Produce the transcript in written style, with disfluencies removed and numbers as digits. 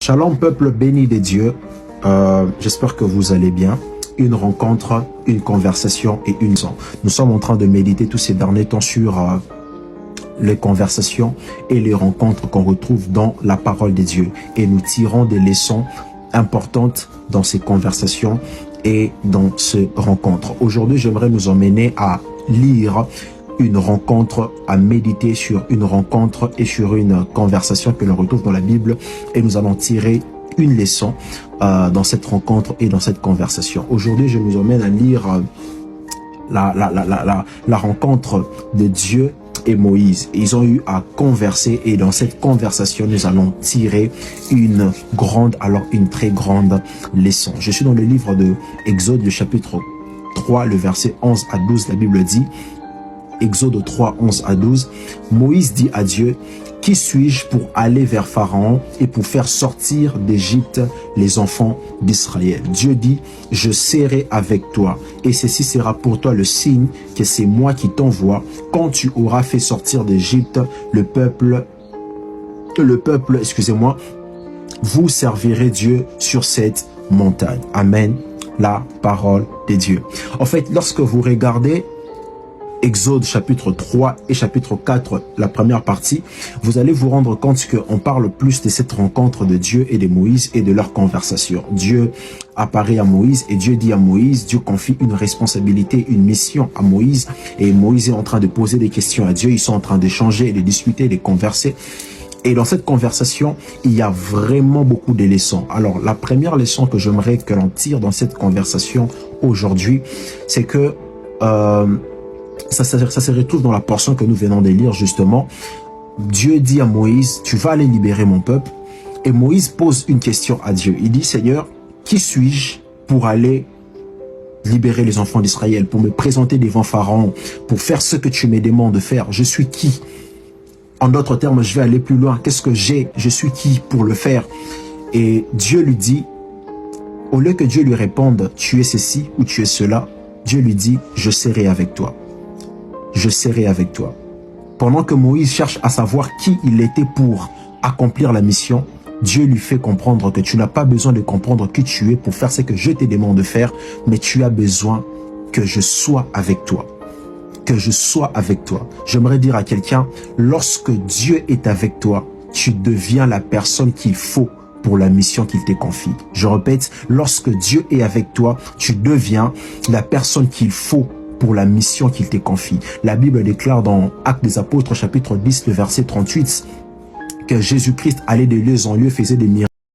Shalom peuple béni de Dieu, j'espère que vous allez bien. Une rencontre, une conversation et une leçon. Nous sommes en train de méditer tous ces derniers temps sur les conversations et les rencontres qu'on retrouve dans la parole de Dieu. Et nous tirons des leçons importantes dans ces conversations et dans ces rencontres. Aujourd'hui, j'aimerais nous emmener à lire une rencontre, à méditer sur une rencontre et sur une conversation que l'on retrouve dans la Bible, et nous allons tirer une leçon dans cette rencontre et dans cette conversation. Aujourd'hui, je nous emmène à lire la rencontre de Dieu et Moïse. Ils ont eu à converser, et dans cette conversation, nous allons tirer une très grande leçon. Je suis dans le livre de Exode, le chapitre 3, le verset 11 à 12, la Bible dit, Exode 3, 11 à 12, Moïse dit à Dieu, « Qui suis-je pour aller vers Pharaon et pour faire sortir d'Égypte les enfants d'Israël ?» Dieu dit, « Je serai avec toi, et ceci sera pour toi le signe que c'est moi qui t'envoie quand tu auras fait sortir d'Égypte le peuple, excusez-moi, vous servirez Dieu sur cette montagne. » Amen. La parole de Dieu. En fait, lorsque vous regardez Exode chapitre 3 et chapitre 4, la première partie, vous allez vous rendre compte qu'on parle plus de cette rencontre de Dieu et de Moïse et de leur conversation. Dieu apparaît à Moïse et Dieu dit à Moïse, Dieu confie une responsabilité, une mission à Moïse, et Moïse est en train de poser des questions à Dieu. Ils sont en train d'échanger, de discuter, de converser. Et dans cette conversation, il y a vraiment beaucoup de leçons. Alors, la première leçon que j'aimerais que l'on tire dans cette conversation aujourd'hui, c'est que ça se retrouve dans la portion que nous venons de lire justement. Dieu dit à Moïse, tu vas aller libérer mon peuple. Et Moïse pose une question à Dieu. Il dit, Seigneur, qui suis-je pour aller libérer les enfants d'Israël, pour me présenter devant Pharaon, pour faire ce que tu me demandes de faire? Je suis qui? En d'autres termes, je vais aller plus loin. Qu'est-ce que j'ai? Je suis qui pour le faire? Et Dieu lui dit, au lieu que Dieu lui réponde, tu es ceci ou tu es cela, Dieu lui dit, je serai avec toi. Je serai avec toi. Pendant que Moïse cherche à savoir qui il était pour accomplir la mission, Dieu lui fait comprendre que tu n'as pas besoin de comprendre qui tu es pour faire ce que je te demande de faire, mais tu as besoin que je sois avec toi. Que je sois avec toi. J'aimerais dire à quelqu'un, lorsque Dieu est avec toi, tu deviens la personne qu'il faut pour la mission qu'il te confie. Je répète, lorsque Dieu est avec toi, tu deviens la personne qu'il faut pour la mission qu'il te confie. La Bible déclare dans Actes des Apôtres, chapitre 10, le verset 38, que Jésus-Christ allait de lieu en lieu, faisait des miracles.